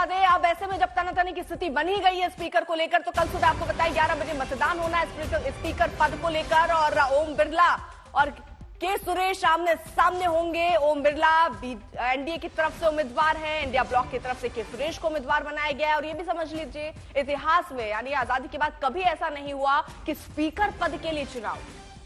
बता दें, अब ऐसे में जब तनातनी की स्थिति बनी गई है स्पीकर को लेकर, तो कल सुबह आपको बताया 11 बजे मतदान होना है स्पीकर पद को लेकर, और ओम बिरला और के सुरेश आमने सामने होंगे। ओम बिरला एनडीए की तरफ से उम्मीदवार हैं, इंडिया ब्लॉक की तरफ से के सुरेश को उम्मीदवार बनाया गया है। और ये भी समझ लीजिए, इतिहास में यानी आजादी के बाद कभी ऐसा नहीं हुआ कि स्पीकर पद के लिए चुनाव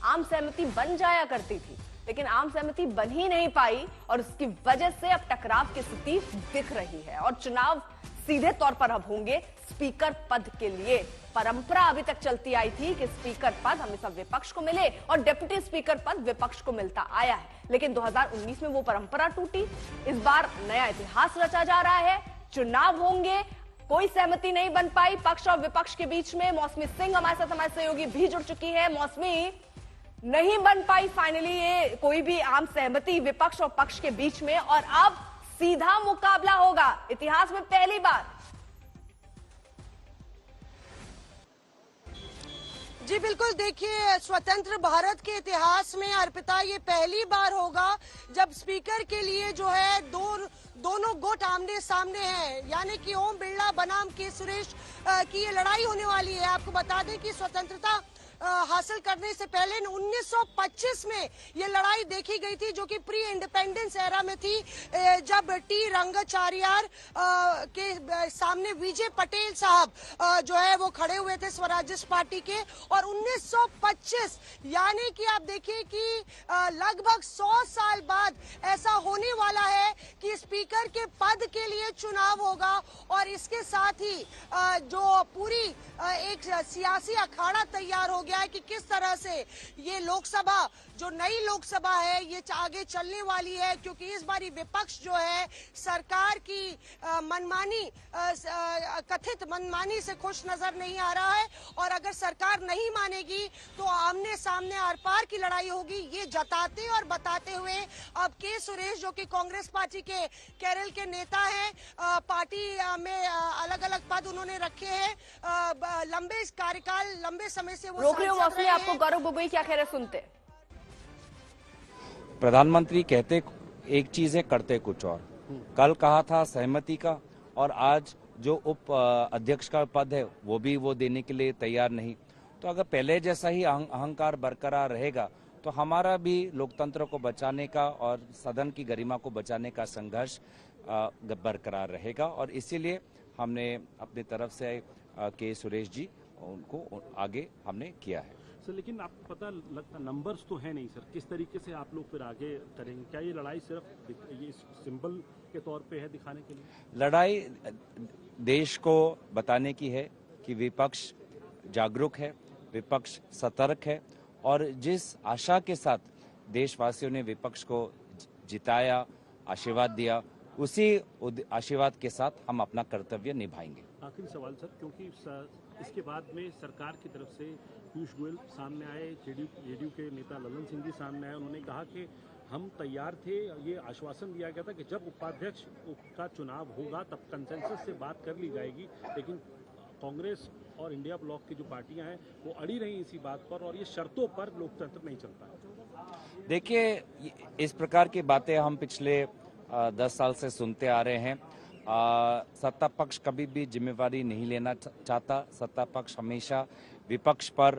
आम सहमति बन जाया करती थी, लेकिन आम सहमति बन ही नहीं पाई और उसकी वजह से अब टकराव की स्थिति दिख रही है। और चुनाव सीधे तौर पर अब होंगे स्पीकर पद के लिए। परंपरा अभी तक चलती आई थी कि स्पीकर पद हमेशा विपक्ष को मिले और डिप्टी स्पीकर पद विपक्ष को मिलता आया है, लेकिन 2019 में वो परंपरा टूटी। इस बार नया इतिहास रचा जा रहा है, चुनाव होंगे, कोई सहमति नहीं बन पाई पक्ष और विपक्ष के बीच में। मौसमी सिंह हमारे साथ हमारे सहयोगी भी जुड़ चुकी है। मौसमी, नहीं बन पाई फाइनली ये कोई भी आम सहमति विपक्ष और पक्ष के बीच में, और अब सीधा मुकाबला होगा इतिहास में पहली बार। जी बिल्कुल, देखिए स्वतंत्र भारत के इतिहास में अर्पिता ये पहली बार होगा जब स्पीकर के लिए जो है दोनों गुट आमने सामने हैं, यानी कि ओम बिरला बनाम के सुरेश की ये लड़ाई होने वाली है। आपको बता दें कि स्वतंत्रता हासिल करने से पहले 1925 में ये लड़ाई देखी गई थी, जो कि प्री इंडिपेंडेंस एरा में थी, जब टी रंगाचार्यार के सामने विजय पटेल साहब जो है वो खड़े हुए थे स्वराज्य पार्टी के। और 1925 यानी कि आप देखिए कि लगभग 100 साल बाद ऐसा होने वाला है कि स्पीकर के पद के लिए चुनाव होगा। और इसके साथ ही जो पूरी एक सियासी अखाड़ा तैयार हो गया है कि किस तरह से ये लोकसभा, जो नई लोकसभा है, ये आगे चलने वाली है, क्योंकि इस बारी विपक्ष जो है सरकार की मनमानी, कथित मनमानी से खुश नजर नहीं आ रहा है। और अगर सरकार नहीं मानेगी तो आमने सामने आर पार की लड़ाई होगी, ये जताते और बताते हुए अब के सुरेश, जो कि कांग्रेस पार्टी के केरल के नेता हैं, पार्टी में अलग अलग पद उन्होंने रखे हैं, लंबे कार्यकाल, लंबे समय से वो रोक रहे हो मौसमी, आपको गौरव गोगोई क्या कह रहे सुनते। प्रधानमंत्री कहते एक चीज है, करते कुछ और। कल कहा था सहमति का, और आज जो उप अध्यक्ष का पद है वो भी वो देने के लिए तैयार नहीं। तो अगर पहले जैसा ही अहंकार बरकरार रहेगा तो हमारा भी लोकतंत्र को बचाने का और सदन की गरिमा को बचाने का संघर्ष बरकरार रहेगा। और इसीलिए हमने अपनी तरफ से के सुरेश जी उनको आगे हमने किया है। सर, लेकिन आपको पता लगता नंबर्स तो है नहीं सर, किस तरीके से आप लोग फिर आगे करेंगे? क्या ये लड़ाई सिर्फ ये सिंबल के तौर पे है, दिखाने के लिए? लड़ाई देश को बताने की है कि विपक्ष जागरूक है, विपक्ष सतर्क है, और जिस आशा के साथ देशवासियों ने विपक्ष को जिताया, आशीर्वाद दिया, उसी आशीर्वाद के साथ हम अपना कर्तव्य निभाएंगे। आखिरी सवाल सर, क्योंकि इसके बाद में सरकार की तरफ से पीयूष गोयल सामने आए, जेडीयू के नेता ललन सिंह जी सामने आए, उन्होंने कहा कि हम तैयार थे, ये आश्वासन दिया गया था कि जब उपाध्यक्ष का चुनाव होगा तब कंसेंसस से बात कर ली जाएगी, लेकिन कांग्रेस और इंडिया ब्लॉक की जो पार्टियां हैं वो अड़ी रही इसी बात पर, और ये शर्तों पर लोकतंत्र नहीं चलता। देखिए, इस प्रकार की बातें हम पिछले 10 साल से सुनते आ रहे हैं। सत्ता पक्ष कभी भी जिम्मेवारी नहीं लेना चाहता, सत्ता पक्ष हमेशा विपक्ष पर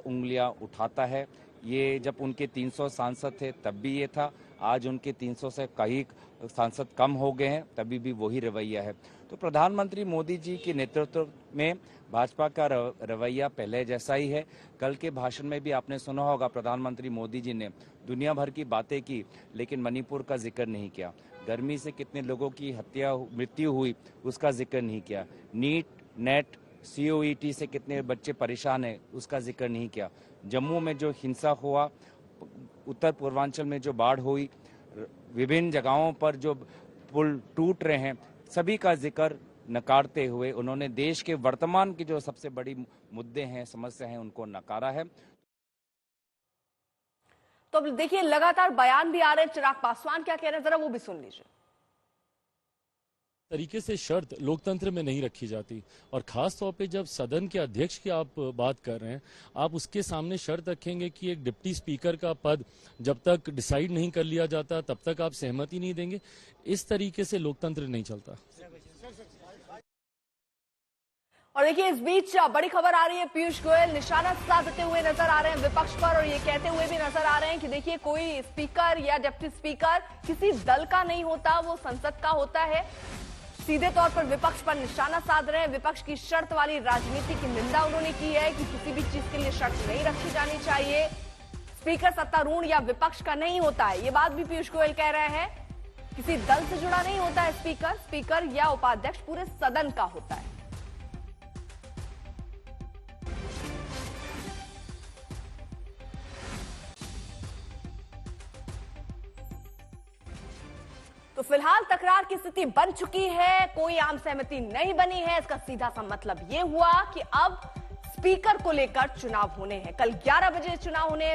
उंगलियां उठाता है। ये जब उनके 300 सांसद थे तब भी ये था, आज उनके 300 से कई सांसद कम हो गए हैं, तभी भी वही रवैया है। तो प्रधानमंत्री मोदी जी के नेतृत्व में भाजपा का रवैया पहले जैसा ही है। कल के भाषण में भी आपने सुना होगा, प्रधानमंत्री मोदी जी ने दुनिया भर की बातें की, लेकिन मणिपुर का जिक्र नहीं किया। गर्मी से कितने लोगों की मृत्यु हुई उसका जिक्र नहीं किया। नीट, नेट, COET से कितने बच्चे परेशान हैं उसका जिक्र नहीं किया। जम्मू में जो हिंसा हुआ, उत्तर पूर्वांचल में जो बाढ़ हुई, विभिन्न जगहों पर जो पुल टूट रहे हैं, सभी का जिक्र नकारते हुए उन्होंने देश के वर्तमान की जो सबसे बड़ी मुद्दे हैं, समस्या हैं, उनको नकारा है। तो अब देखिए, लगातार बयान भी आ रहे हैं, चिराग पासवान क्या कह रहे हैं, जरा वो भी सुन लीजिए। तरीके से शर्त लोकतंत्र में नहीं रखी जाती, और खास तौर पे जब सदन के अध्यक्ष की आप बात कर रहे हैं, आप उसके सामने शर्त रखेंगे कि एक डिप्टी स्पीकर का पद जब तक डिसाइड नहीं कर लिया जाता तब तक आप सहमति नहीं देंगे। इस तरीके से लोकतंत्र नहीं चलता। और देखिए इस बीच बड़ी खबर आ रही है, पीयूष गोयल निशाना साधते हुए नजर आ रहे हैं विपक्ष पर और ये कहते हुए भी नजर आ रहे हैं कि देखिए कोई स्पीकर या डिप्टी स्पीकर किसी दल का नहीं होता, वो संसद का होता है। सीधे तौर पर विपक्ष पर निशाना साध रहे हैं। विपक्ष की शर्त वाली राजनीति की निंदा उन्होंने की है कि किसी भी चीज के लिए शर्त नहीं रखी जानी चाहिए। स्पीकर सत्तारूढ़ या विपक्ष का नहीं होता है, ये बात भी पीयूष गोयल कह रहे हैं। किसी दल से जुड़ा नहीं होता है स्पीकर, स्पीकर या उपाध्यक्ष पूरे सदन का होता है। तो फिलहाल तकरार की स्थिति बन चुकी है, कोई आम सहमति नहीं बनी है। इसका सीधा सा मतलब यह हुआ कि अब स्पीकर को लेकर चुनाव होने हैं। कल 11 बजे चुनाव होने हैं।